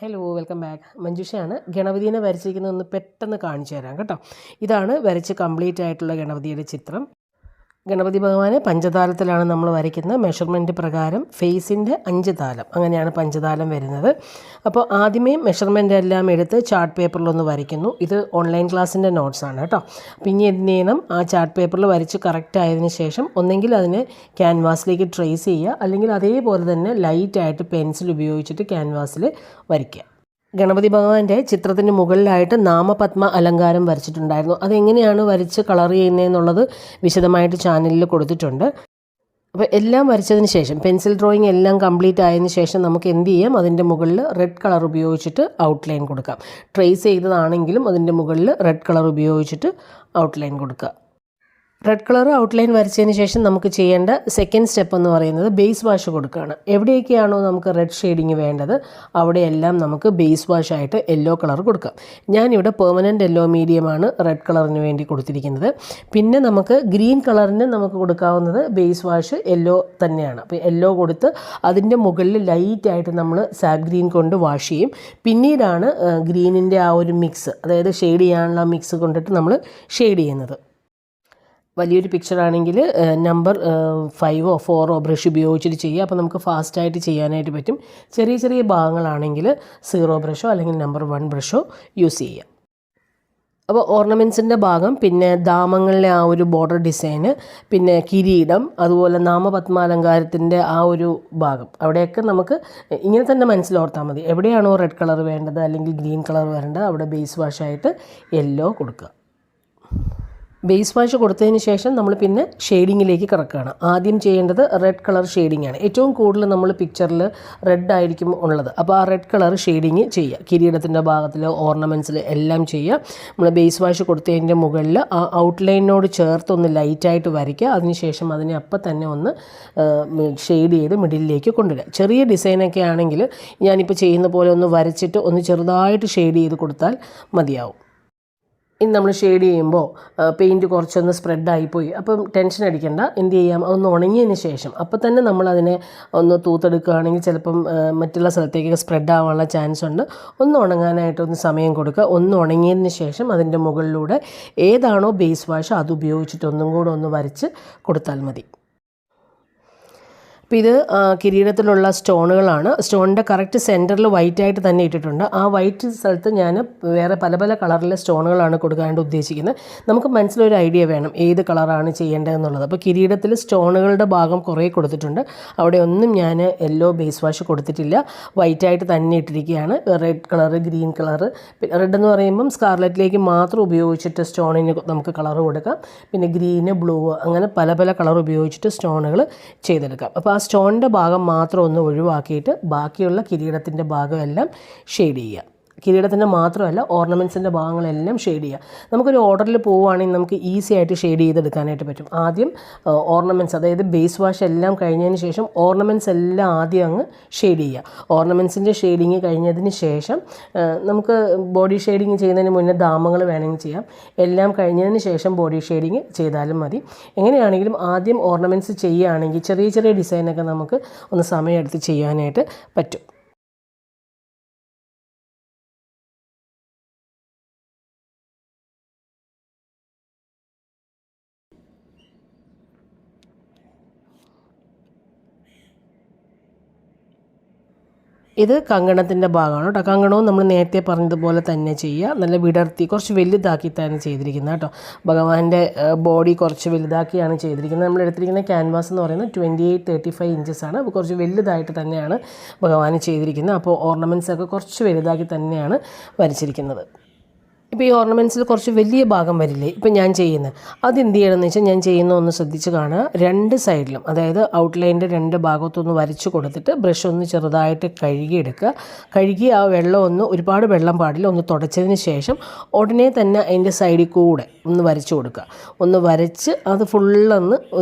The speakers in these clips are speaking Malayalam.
Hello, welcome back. മഞ്ജുഷയാണ്. ഗണപതിനെ വരച്ചിരിക്കുന്നതൊന്ന് പെട്ടെന്ന് കാണിച്ചു തരാം കേട്ടോ. ഇതാണ് വരച്ച് കംപ്ലീറ്റ് ആയിട്ടുള്ള ഗണപതിയുടെ ചിത്രം. ഗണപതി ഭഗവാനെ പഞ്ചതാലത്തിലാണ് നമ്മൾ വരയ്ക്കുന്നത്. മെഷർമെൻറ്റ് പ്രകാരം ഫേസിൻ്റെ 5 താലം, അങ്ങനെയാണ് പഞ്ചതാലം വരുന്നത്. അപ്പോൾ ആദ്യമേ മെഷർമെൻ്റ് എല്ലാം എടുത്ത് ചാർട്ട് പേപ്പറിലൊന്ന് വരയ്ക്കുന്നു. ഇത് ഓൺലൈൻ ക്ലാസ്സിൻ്റെ നോട്ട്സാണ് കേട്ടോ. പിന്നെ എന്ത് ചെയ്യണം, ആ ചാർട്ട് പേപ്പറിൽ വരച്ച് കറക്റ്റ് ആയതിനു ശേഷം ഒന്നെങ്കിൽ അതിനെ ക്യാൻവാസിലേക്ക് ട്രേസ് ചെയ്യുക, അല്ലെങ്കിൽ അതേപോലെ തന്നെ ലൈറ്റായിട്ട് പെൻസിൽ ഉപയോഗിച്ചിട്ട് ക്യാൻവാസിൽ വരയ്ക്കുക. ഗണപതി ഭഗവാന്റെ ചിത്രത്തിന് മുകളിലായിട്ട് നാമപത്മ അലങ്കാരം വരച്ചിട്ടുണ്ടായിരുന്നു. അതെങ്ങനെയാണ് വരച്ച് കളർ ചെയ്യുന്നതെന്നുള്ളത് വിശദമായിട്ട് ചാനലിൽ കൊടുത്തിട്ടുണ്ട്. അപ്പോൾ എല്ലാം വരച്ചതിന് ശേഷം പെൻസിൽ ഡ്രോയിങ് എല്ലാം കംപ്ലീറ്റ് ആയതിനു ശേഷം നമുക്ക് എന്ത് ചെയ്യാം, അതിൻ്റെ മുകളിൽ റെഡ് കളർ ഉപയോഗിച്ചിട്ട് ഔട്ട്ലൈൻ കൊടുക്കാം. ട്രേസ് ചെയ്തതാണെങ്കിലും അതിൻ്റെ മുകളിൽ റെഡ് കളർ ഉപയോഗിച്ചിട്ട് ഔട്ട്ലൈൻ കൊടുക്കുക. റെഡ് കളർ ഔട്ട്ലൈൻ വരച്ചതിന് ശേഷം നമുക്ക് ചെയ്യേണ്ട സെക്കൻഡ് സ്റ്റെപ്പ് എന്ന് പറയുന്നത് ബേസ് വാഷ് കൊടുക്കുകയാണ്. എവിടെയൊക്കെയാണോ നമുക്ക് റെഡ് ഷെയ്ഡിങ് വേണ്ടത് അവിടെയെല്ലാം നമുക്ക് ബേസ് വാഷായിട്ട് യെല്ലോ കളർ കൊടുക്കാം. ഞാനിവിടെ പെർമനൻറ്റ് യെല്ലോ മീഡിയമാണ് റെഡ് കളറിന് വേണ്ടി കൊടുത്തിരിക്കുന്നത്. പിന്നെ നമുക്ക് ഗ്രീൻ കളറിന് നമുക്ക് കൊടുക്കാവുന്നത് ബേസ് വാഷ് യെല്ലോ തന്നെയാണ്. അപ്പോൾ യെല്ലോ കൊടുത്ത് അതിൻ്റെ മുകളിൽ ലൈറ്റായിട്ട് നമ്മൾ സാഗ് ഗ്രീൻ കൊണ്ട് വാഷ് ചെയ്യും. പിന്നീടാണ് ഗ്രീനിൻ്റെ ആ ഒരു മിക്സ്, അതായത് ഷെയ്ഡ് ചെയ്യാനുള്ള മിക്സ് കൊണ്ടിട്ട് നമ്മൾ ഷെയ്ഡ് ചെയ്യുന്നത്. വലിയൊരു പിക്ചറാണെങ്കിൽ നമ്പർ 5ഓ 4ഓ ബ്രഷ് ഉപയോഗിച്ചിട്ട് ചെയ്യുക. അപ്പോൾ നമുക്ക് ഫാസ്റ്റായിട്ട് ചെയ്യാനായിട്ട് പറ്റും. ചെറിയ ചെറിയ ഭാഗങ്ങളാണെങ്കിൽ 0 ബ്രഷോ അല്ലെങ്കിൽ നമ്പർ 1 ബ്രഷോ യൂസ് ചെയ്യുക. അപ്പോൾ ഓർണമെൻറ്റ്സിൻ്റെ ഭാഗം, പിന്നെ ദാമങ്ങളിലെ ആ ഒരു ബോർഡർ ഡിസൈന്, പിന്നെ കിരീടം, അതുപോലെ നാമപത്മാലങ്കാരത്തിൻ്റെ ആ ഒരു ഭാഗം, അവിടെയൊക്കെ നമുക്ക് ഇങ്ങനെ തന്നെ മനസ്സിലോർത്താൽ മതി. എവിടെയാണോ റെഡ് കളർ വേണ്ടത് അല്ലെങ്കിൽ ഗ്രീൻ കളർ വരേണ്ടത് അവിടെ ബേസ് വാഷായിട്ട് യെല്ലോ കൊടുക്കുക. ബേസ് വാഷ് കൊടുത്തതിന് ശേഷം നമ്മൾ പിന്നെ ഷെയ്ഡിങ്ങിലേക്ക് കിടക്കുകയാണ്. ആദ്യം ചെയ്യേണ്ടത് റെഡ് കളർ ഷെയ്ഡിങ് ആണ്. ഏറ്റവും കൂടുതൽ നമ്മൾ പിക്ചറിൽ റെഡ് ആയിരിക്കും ഉള്ളത്. അപ്പോൾ ആ റെഡ് കളർ ഷെയ്ഡിങ് ചെയ്യുക. കിരീടത്തിൻ്റെ ഭാഗത്തിൽ, ഓർണമെൻറ്റ്സിൽ എല്ലാം ചെയ്യുക. നമ്മൾ ബേസ് വാഷ് കൊടുത്തതിൻ്റെ മുകളിൽ ആ ഔട്ട്ലൈനോട് ചേർത്തൊന്ന് ലൈറ്റായിട്ട് വരയ്ക്കുക. അതിനുശേഷം അതിനെ അപ്പം തന്നെ ഒന്ന് ഷെയ്ഡ് ചെയ്ത് മിഡിലിലേക്ക് കൊണ്ടുവരിക. ചെറിയ ഡിസൈനൊക്കെ ആണെങ്കിൽ ഞാനിപ്പോൾ ചെയ്യുന്ന പോലെ ഒന്ന് വരച്ചിട്ട് ഒന്ന് ചെറുതായിട്ട് ഷെയ്ഡ് ചെയ്ത് കൊടുത്താൽ മതിയാവും. ഇനി നമ്മൾ ഷെയ്ഡ് ചെയ്യുമ്പോൾ പെയിൻറ്റ് കുറച്ചൊന്ന് സ്പ്രെഡായിപ്പോയി, അപ്പം ടെൻഷൻ അടിക്കേണ്ട. എന്ത് ചെയ്യാം, അതൊന്ന് ഉണങ്ങിയതിന് ശേഷം അപ്പം തന്നെ നമ്മളതിനെ ഒന്ന് തൂത്തെടുക്കുകയാണെങ്കിൽ ചിലപ്പം മറ്റുള്ള സ്ഥലത്തേക്കൊക്കെ സ്പ്രെഡ് ആവാനുള്ള ചാൻസ് ഉണ്ട്. ഒന്ന് ഉണങ്ങാനായിട്ടൊന്ന് സമയം കൊടുക്കുക. ഒന്ന് ഉണങ്ങിയതിന് ശേഷം അതിൻ്റെ മുകളിലൂടെ ഏതാണോ ബേസ് വാഷ് അത് ഉപയോഗിച്ചിട്ട് ഒന്നും കൂടെ ഒന്ന് വരച്ച് കൊടുത്താൽ മതി. അപ്പോൾ ഇത് കിരീടത്തിലുള്ള സ്റ്റോണുകളാണ്. സ്റ്റോണിൻ്റെ കറക്റ്റ് സെൻറ്ററിൽ വൈറ്റായിട്ട് തന്നെ ഇട്ടിട്ടുണ്ട്. ആ വൈറ്റ് സ്ഥലത്ത് ഞാൻ വേറെ പല പല കളറിലെ സ്റ്റോണുകളാണ് കൊടുക്കാനായിട്ട് ഉദ്ദേശിക്കുന്നത്. നമുക്ക് മനസ്സിലൊരു ഐഡിയ വേണം ഏത് കളറാണ് ചെയ്യേണ്ടതെന്നുള്ളത്. അപ്പോൾ കിരീടത്തിൽ സ്റ്റോണുകളുടെ ഭാഗം കുറേ കൊടുത്തിട്ടുണ്ട്. അവിടെ ഒന്നും ഞാൻ യെല്ലോ ബേസ് വാഷ് കൊടുത്തിട്ടില്ല, വൈറ്റായിട്ട് തന്നെ ഇട്ടിരിക്കുകയാണ്. റെഡ് കളറ്, ഗ്രീൻ കളറ്, പിന്നെ റെഡ് എന്ന് പറയുമ്പം സ്കാർലറ്റിലേക്ക് മാത്രം ഉപയോഗിച്ചിട്ട് സ്റ്റോണിന് നമുക്ക് കളർ കൊടുക്കാം. പിന്നെ ഗ്രീന്, ബ്ലൂ, അങ്ങനെ പല പല കളർ ഉപയോഗിച്ചിട്ട് സ്റ്റോണുകൾ ചെയ്തെടുക്കാം. അപ്പോൾ സ്റ്റോണിൻ്റെ ഭാഗം മാത്രം ഒന്ന് ഒഴിവാക്കിയിട്ട് ബാക്കിയുള്ള കിരീടത്തിൻ്റെ ഭാഗമെല്ലാം ഷെയ്ഡ് ചെയ്യുക. കിരീടത്തിൻ്റെ മാത്രമല്ല ഓർണമെൻറ്റ്സിൻ്റെ ഭാഗങ്ങളെല്ലാം ഷെയ്ഡ് ചെയ്യുക. നമുക്കൊരു ഓർഡറിൽ പോവുകയാണെങ്കിൽ നമുക്ക് ഈസി ആയിട്ട് ഷെയ്ഡ് ചെയ്തെടുക്കാനായിട്ട് പറ്റും. ആദ്യം ഓർണമെൻറ്റ്സ്, അതായത് ബേസ് വാഷ് എല്ലാം കഴിഞ്ഞതിന് ശേഷം ഓർണമെൻറ്റ്സ് എല്ലാം ആദ്യം അങ്ങ് ഷെയ്ഡ് ചെയ്യുക. ഓർണമെൻറ്റ്സിൻ്റെ ഷെയ്ഡിങ് കഴിഞ്ഞതിന് ശേഷം നമുക്ക് ബോഡി ഷെയ്ഡിങ് ചെയ്യുന്നതിന് മുന്നേ ദാമങ്ങൾ വേണമെങ്കിൽ ചെയ്യാം. എല്ലാം കഴിഞ്ഞതിന് ശേഷം ബോഡി ഷെയ്ഡിങ് ചെയ്താലും മതി. എങ്ങനെയാണെങ്കിലും ആദ്യം ഓർണമെൻറ്റ്സ് ചെയ്യുകയാണെങ്കിൽ ചെറിയ ചെറിയ ഡിസൈനൊക്കെ നമുക്ക് ഒന്ന് സമയമെടുത്ത് ചെയ്യാനായിട്ട് പറ്റും. ഇത് കങ്കണത്തിൻ്റെ ഭാഗമാണ് കേട്ടോ. കങ്കണവും നമ്മൾ നേരത്തെ പറഞ്ഞതുപോലെ തന്നെ ചെയ്യുക. നല്ല വിടർത്തി കുറച്ച് വലുതാക്കി തന്നെ ചെയ്തിരിക്കുന്നത് കേട്ടോ. ഭഗവാന്റെ ബോഡി കുറച്ച് വലുതാക്കിയാണ് ചെയ്തിരിക്കുന്നത്. നമ്മൾ എടുത്തിരിക്കുന്ന ക്യാൻവാസ് എന്ന് പറയുന്നത് 28-35 ഇഞ്ചസാണ്. അപ്പോൾ കുറച്ച് വലുതായിട്ട് തന്നെയാണ് ഭഗവാൻ ചെയ്തിരിക്കുന്നത്. അപ്പോൾ ഓർണമെൻറ്റ്സൊക്കെ കുറച്ച് വലുതാക്കി തന്നെയാണ് വരച്ചിരിക്കുന്നത്. ഇപ്പോൾ ഈ ഓർണമെൻറ്റ്സിൽ കുറച്ച് വലിയ ഭാഗം വരില്ലേ ഇപ്പം ഞാൻ ചെയ്യുന്നത്, അതെന്ത് ചെയ്യണമെന്ന് വെച്ചാൽ ഞാൻ ചെയ്യുന്ന ഒന്ന് ശ്രദ്ധിച്ച് കാണുക. രണ്ട് സൈഡിലും, അതായത് ഔട്ട്ലൈൻ്റെ രണ്ട് ഭാഗത്തൊന്ന് വരച്ച് കൊടുത്തിട്ട് ബ്രഷ് ഒന്ന് ചെറുതായിട്ട് കഴുകിയെടുക്കുക. കഴുകി ആ വെള്ളം ഒന്ന്, ഒരുപാട് വെള്ളം പാടില്ല, ഒന്ന് തുടച്ചതിന് ശേഷം ഉടനെ തന്നെ അതിൻ്റെ സൈഡിൽ കൂടെ ഒന്ന് വരച്ച് കൊടുക്കുക. ഒന്ന് വരച്ച് അത് ഫുള്ളൊന്ന്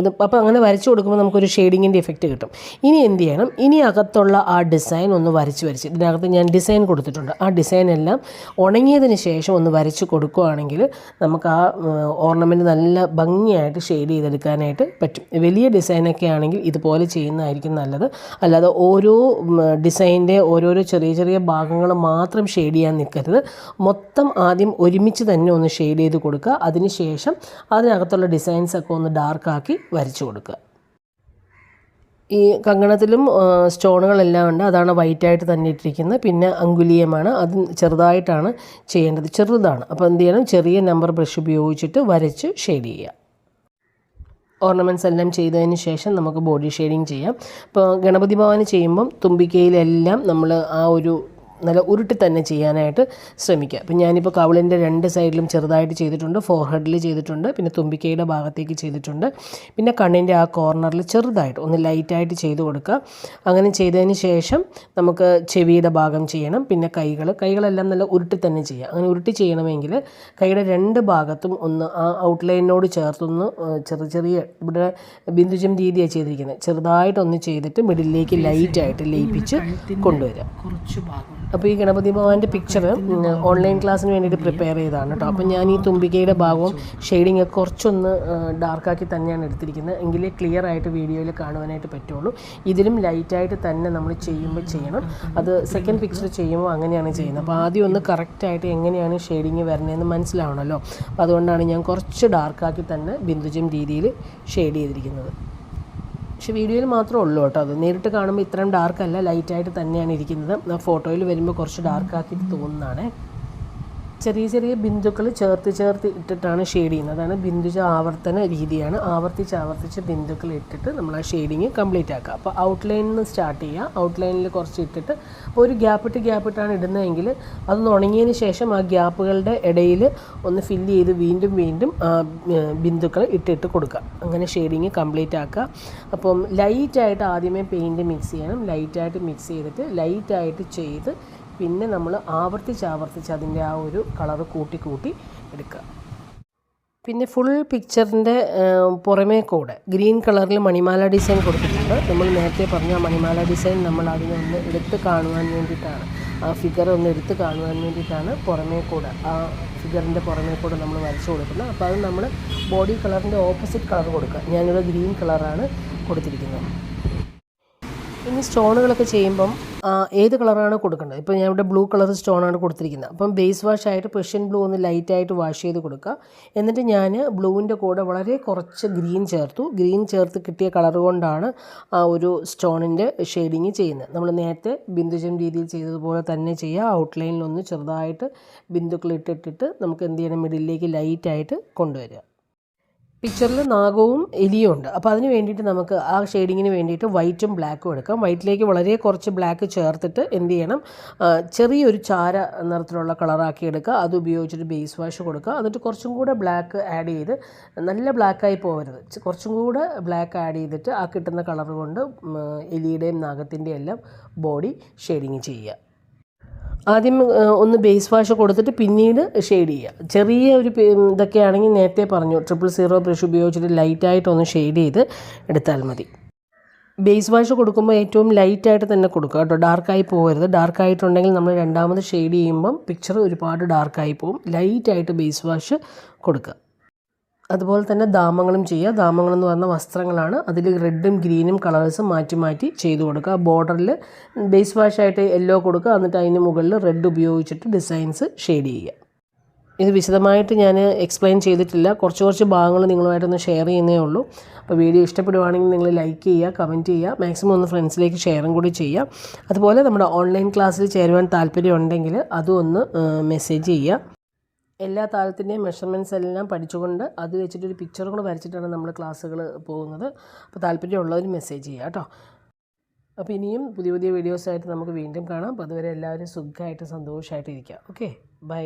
അപ്പോൾ അങ്ങനെ വരച്ച് കൊടുക്കുമ്പോൾ നമുക്കൊരു ഷെയ്ഡിങ്ങിൻ്റെ എഫക്റ്റ് കിട്ടും. ഇനി എന്ത് ചെയ്യണം, ഇനി അകത്തുള്ള ആ ഡിസൈൻ ഒന്ന് വരച്ച് ഇതിനകത്ത് ഞാൻ ഡിസൈൻ കൊടുത്തിട്ടുണ്ട്. ആ ഡിസൈൻ എല്ലാം ഉണങ്ങിയതിന് ശേഷം ഒന്ന് വരച്ച് കൊടുക്കുകയാണെങ്കിൽ നമുക്ക് ആ ഓർണമെൻറ്റ് നല്ല ഭംഗിയായിട്ട് ഷെയ്ഡ് ചെയ്തെടുക്കാനായിട്ട് പറ്റും. വലിയ ഡിസൈനൊക്കെ ആണെങ്കിൽ ഇതുപോലെ ചെയ്യുന്നതായിരിക്കും നല്ലത്. അല്ലാതെ ഓരോ ഡിസൈനിൻ്റെ ഓരോരോ ചെറിയ ചെറിയ ഭാഗങ്ങൾ മാത്രം ഷെയ്ഡ് ചെയ്യാൻ നിൽക്കരുത്. മൊത്തം ആദ്യം ഒരുമിച്ച് തന്നെ ഒന്ന് ഷെയ്ഡ് ചെയ്ത് കൊടുക്കുക. അതിനുശേഷം അതിനകത്തുള്ള ഡിസൈൻസൊക്കെ ഒന്ന് ഡാർക്കാക്കി വരച്ച് കൊടുക്കുക. ഈ കങ്കണത്തിലും സ്റ്റോണുകളെല്ലാം ഉണ്ട്. അതാണ് വൈറ്റായിട്ട് തന്നെ ഇട്ടിരിക്കുന്നത്. പിന്നെ അങ്കുലിയമാണ്, അത് ചെറുതായിട്ടാണ് ചെയ്യേണ്ടത്, ചെറുതാണ്. അപ്പോൾ എന്ത് ചെയ്യണം, ചെറിയ നമ്പർ ബ്രഷ് ഉപയോഗിച്ചിട്ട് വരച്ച് ഷെയ്ഡ് ചെയ്യുക. ഓർണമെൻറ്റ്സ് എല്ലാം ചെയ്തതിന് ശേഷം നമുക്ക് ബോഡി ഷെയ്ഡിങ് ചെയ്യാം. ഇപ്പോൾ ഗണപതി ഭവന് ചെയ്യുമ്പം തുമ്പിക്കൈയിലെല്ലാം നമ്മൾ ആ ഒരു നല്ല ഉരുട്ടി തന്നെ ചെയ്യാനായിട്ട് ശ്രമിക്കുക. അപ്പം ഞാനിപ്പോൾ കവിളിൻ്റെ 2 സൈഡിലും ചെറുതായിട്ട് ചെയ്തിട്ടുണ്ട്, ഫോർഹെഡിൽ ചെയ്തിട്ടുണ്ട്, പിന്നെ തുമ്പിക്കൈയുടെ ഭാഗത്തേക്ക് ചെയ്തിട്ടുണ്ട്, പിന്നെ കണ്ണിൻ്റെ ആ കോർണറിൽ ചെറുതായിട്ട് ഒന്ന് ലൈറ്റായിട്ട് കൊടുക്കുക. അങ്ങനെ ചെയ്തതിന് ശേഷം നമുക്ക് ചെവിയുടെ ഭാഗം ചെയ്യണം. പിന്നെ കൈകളെല്ലാം നല്ല ഉരുട്ടി തന്നെ ചെയ്യുക. അങ്ങനെ ഉരുട്ടി ചെയ്യണമെങ്കിൽ കൈയുടെ 2 ഭാഗത്തും ഒന്ന് ആ ഔട്ട്ലൈനോട് ചേർത്തൊന്ന് ചെറിയ ഇവിടെ ബിന്ദുജം രീതിയാണ് ചെയ്തിരിക്കുന്നത്, ചെറുതായിട്ടൊന്ന് ചെയ്തിട്ട് മിഡിലേക്ക് ലൈറ്റായിട്ട് ലയിപ്പിച്ച് കൊണ്ടുവരിക. കുറച്ച് ഭാഗം. അപ്പോൾ ഈ ഗണപതി ഭഗവാന്റെ പിക്ചർ ഓൺലൈൻ ക്ലാസ്സിന് വേണ്ടിയിട്ട് പ്രിപ്പയർ ചെയ്തതാണ് കേട്ടോ. അപ്പോൾ ഞാൻ ഈ തുമ്പിക്കൈയുടെ ഭാഗവും ഷെയ്ഡിങ് കുറച്ചൊന്ന് ഡാർക്കാക്കി തന്നെയാണ് എടുത്തിരിക്കുന്നത്, എങ്കിലേ ക്ലിയർ ആയിട്ട് വീഡിയോയിൽ കാണുവാനായിട്ട് പറ്റുള്ളൂ. ഇതിലും ലൈറ്റായിട്ട് തന്നെ നമ്മൾ ചെയ്യണം. അത് സെക്കൻഡ് പിക്ചർ ചെയ്യുമ്പോൾ അങ്ങനെയാണ് ചെയ്യുന്നത്. അപ്പോൾ ആദ്യം ഒന്ന് കറക്റ്റായിട്ട് എങ്ങനെയാണ് ഷെയ്ഡിങ് വരുന്നതെന്ന് മനസ്സിലാവണമല്ലോ. അപ്പോൾ അതുകൊണ്ടാണ് ഞാൻ കുറച്ച് ഡാർക്കാക്കി തന്നെ ബിന്ദുജം രീതിയിൽ ഷെയ്ഡ് ചെയ്തിരിക്കുന്നത്. പക്ഷേ വീഡിയോയിൽ മാത്രമേ ഉള്ളൂ കേട്ടോ. അത് നേരിട്ട് കാണുമ്പോൾ ഇത്രയും ഡാർക്കല്ല, ലൈറ്റായിട്ട് തന്നെയാണ് ഇരിക്കുന്നത്. ഫോട്ടോയിൽ വരുമ്പോൾ കുറച്ച് ഡാർക്കാക്കിയിട്ട് തോന്നുന്നതാണ്. ചെറിയ ചെറിയ ബിന്ദുക്കൾ ചേർത്ത് ഇട്ടിട്ടാണ് ഷെയ്ഡ് ചെയ്യുന്നത്. അതാണ് ബിന്ദുജ ആവർത്തന രീതിയാണ്. ആവർത്തിച്ച് ബിന്ദുക്കൾ ഇട്ടിട്ട് നമ്മൾ ആ ഷെയ്ഡിങ് കംപ്ലീറ്റ് ആക്കുക. അപ്പോൾ ഔട്ട്ലൈനിൽ നിന്ന് സ്റ്റാർട്ട് ചെയ്യുക. ഔട്ട്ലൈനിൽ കുറച്ച് ഇട്ടിട്ട് അപ്പോൾ ഒരു ഗ്യാപ്പിട്ടാണ് ഇടുന്നതെങ്കിൽ അതൊന്ന് ഉണങ്ങിയതിന് ശേഷം ആ ഗ്യാപ്പുകളുടെ ഇടയിൽ ഒന്ന് ഫില്ല് ചെയ്ത് വീണ്ടും ബിന്ദുക്കൾ ഇട്ടിട്ട് കൊടുക്കുക. അങ്ങനെ ഷെയ്ഡിങ് കംപ്ലീറ്റ് ആക്കുക. അപ്പം ലൈറ്റായിട്ട് ആദ്യമേ പെയിൻറ്റ് മിക്സ് ചെയ്യണം. ലൈറ്റായിട്ട് മിക്സ് ചെയ്തിട്ട് ലൈറ്റായിട്ട് ചെയ്ത് പിന്നെ നമ്മൾ ആവർത്തിച്ച് അതിൻ്റെ ആ ഒരു കളറ് കൂട്ടി എടുക്കുക. പിന്നെ ഫുൾ പിക്ചറിൻ്റെ പുറമേ കൂടെ ഗ്രീൻ കളറിൽ മണിമാല ഡിസൈൻ കൊടുത്തിട്ടുണ്ട്. നമ്മൾ നേരത്തെ പറഞ്ഞ ആ മണിമാല ഡിസൈൻ നമ്മൾ അതിനൊന്ന് എടുത്ത് കാണുവാൻ വേണ്ടിയിട്ടാണ്, ആ ഫിഗർ ഒന്ന് എടുത്ത് കാണുവാൻ വേണ്ടിയിട്ടാണ് പുറമേ കൂടെ, ആ ഫിഗറിൻ്റെ പുറമേ കൂടെ നമ്മൾ വരച്ച് കൊടുക്കുന്നത്. അപ്പോൾ അത് നമ്മൾ ബോഡി കളറിൻ്റെ ഓപ്പോസിറ്റ് കളർ കൊടുക്കുക. ഞാനിവിടെ ഗ്രീൻ കളറാണ് കൊടുത്തിരിക്കുന്നത്. ഇനി സ്റ്റോണുകളൊക്കെ ചെയ്യുമ്പം ഏത് കളറാണ് കൊടുക്കേണ്ടത്. ഇപ്പോൾ ഞാൻ ഇവിടെ ബ്ലൂ കളർ സ്റ്റോണാണ് കൊടുത്തിരിക്കുന്നത്. അപ്പം ബേസ് വാഷായിട്ട് പ്രഷ്യൻ ബ്ലൂ ഒന്ന് ലൈറ്റായിട്ട് വാഷ് ചെയ്ത് കൊടുക്കുക. എന്നിട്ട് ഞാൻ ബ്ലൂവിൻ്റെ കൂടെ വളരെ കുറച്ച് ഗ്രീൻ ചേർത്ത് കിട്ടിയ കളർ കൊണ്ടാണ് ആ ഒരു സ്റ്റോണിൻ്റെ ഷെയ്ഡിങ് ചെയ്യുന്നത്. നമ്മൾ നേരത്തെ ബിന്ദുജം രീതിയിൽ ചെയ്തതുപോലെ തന്നെ ചെയ്യുക. ഔട്ട്ലൈനിലൊന്ന് ചെറുതായിട്ട് ബിന്ദുക്കൾ ഇട്ടിട്ട് നമുക്ക് എന്ത് ചെയ്യണം, മിഡിലേക്ക് ലൈറ്റായിട്ട് കൊണ്ടുവരിക. പിക്ചറിൽ നാഗവും എലിയും ഉണ്ട്. അപ്പോൾ അതിന് വേണ്ടിയിട്ട് നമുക്ക് ആ ഷെയ്ഡിങ്ങിന് വേണ്ടിയിട്ട് വൈറ്റും ബ്ലാക്കും എടുക്കാം. വൈറ്റിലേക്ക് വളരെ കുറച്ച് ബ്ലാക്ക് ചേർത്തിട്ട് എന്ത് ചെയ്യണം, ചെറിയൊരു ചാര നിറത്തിലുള്ള കളറാക്കി എടുക്കുക. അത് ഉപയോഗിച്ചിട്ട് ബേസ് വാഷ് കൊടുക്കുക. എന്നിട്ട് കുറച്ചും കൂടെ ബ്ലാക്ക് ആഡ് ചെയ്ത്, നല്ല ബ്ലാക്കായി പോകരുത്, കുറച്ചും കൂടെ ബ്ലാക്ക് ആഡ് ചെയ്തിട്ട് ആ കിട്ടുന്ന കളർ കൊണ്ട് എലിയുടെയും നാഗത്തിൻ്റെയും എല്ലാം ബോഡി ഷെയ്ഡിങ് ചെയ്യുക. ആദ്യം ഒന്ന് ബേസ് വാഷ് കൊടുത്തിട്ട് പിന്നീട് ഷെയ്ഡ് ചെയ്യുക. ചെറിയ ഒരു ഇതൊക്കെ ആണെങ്കിൽ നേരത്തെ പറഞ്ഞു 000 ബ്രഷ് ഉപയോഗിച്ചിട്ട് ലൈറ്റായിട്ടൊന്ന് ഷെയ്ഡ് ചെയ്ത് എടുത്താൽ മതി. ബേസ് വാഷ് കൊടുക്കുമ്പോൾ ഏറ്റവും ലൈറ്റായിട്ട് തന്നെ കൊടുക്കുക കേട്ടോ, ഡാർക്കായി പോകരുത്. ഡാർക്കായിട്ടുണ്ടെങ്കിൽ നമ്മൾ രണ്ടാമത് ഷെയ്ഡ് ചെയ്യുമ്പം പിക്ചർ ഒരുപാട് ഡാർക്കായി പോകും. ലൈറ്റായിട്ട് ബേസ് വാഷ് കൊടുക്കുക. അതുപോലെ തന്നെ ദാമങ്ങളും ചെയ്യുക. ദാമങ്ങളെന്ന് പറഞ്ഞ വസ്ത്രങ്ങളാണ്. അതിൽ റെഡും ഗ്രീനും കളേഴ്സും മാറ്റി ചെയ്ത് കൊടുക്കുക. ബോർഡറിൽ ബേസ് വാഷായിട്ട് യെല്ലോ കൊടുക്കുക. എന്നിട്ട് അതിന് മുകളിൽ റെഡ് ഉപയോഗിച്ചിട്ട് ഡിസൈൻസ് ഷെയ്ഡ് ചെയ്യുക. ഇത് വിശദമായിട്ട് ഞാൻ എക്സ്പ്ലെയിൻ ചെയ്തിട്ടില്ല. കുറച്ച് ഭാഗങ്ങൾ നിങ്ങളുമായിട്ടൊന്ന് ഷെയർ ചെയ്യുന്നേ ഉള്ളൂ. അപ്പോൾ വീഡിയോ ഇഷ്ടപ്പെടുവാണെങ്കിൽ നിങ്ങൾ ലൈക്ക് ചെയ്യുക, കമൻറ്റ് ചെയ്യുക, മാക്സിമം ഒന്ന് ഫ്രണ്ട്സിലേക്ക് ഷെയറും കൂടി ചെയ്യുക. അതുപോലെ നമ്മുടെ ഓൺലൈൻ ക്ലാസ്സിൽ ചേരുവാൻ താല്പര്യം ഉണ്ടെങ്കിൽ അതും ഒന്ന് മെസ്സേജ് ചെയ്യുക. എല്ലാ താളത്തിൻ്റെയും മെഷർമെൻറ്റ്സ് എല്ലാം പഠിച്ചുകൊണ്ട് അത് വെച്ചിട്ടൊരു പിക്ചറും കൂടെ വരച്ചിട്ടാണ് നമ്മൾ ക്ലാസ്സുകൾ പോകുന്നത്. അപ്പോൾ താല്പര്യമുള്ളവർ മെസ്സേജ് ചെയ്യുക കേട്ടോ. അപ്പോൾ ഇനിയും പുതിയ വീഡിയോസായിട്ട് നമുക്ക് വീണ്ടും കാണാം. അപ്പോൾ അതുവരെ എല്ലാവരും സുഖമായിട്ട് സന്തോഷമായിട്ട് ഇരിക്കുക. Okay, by.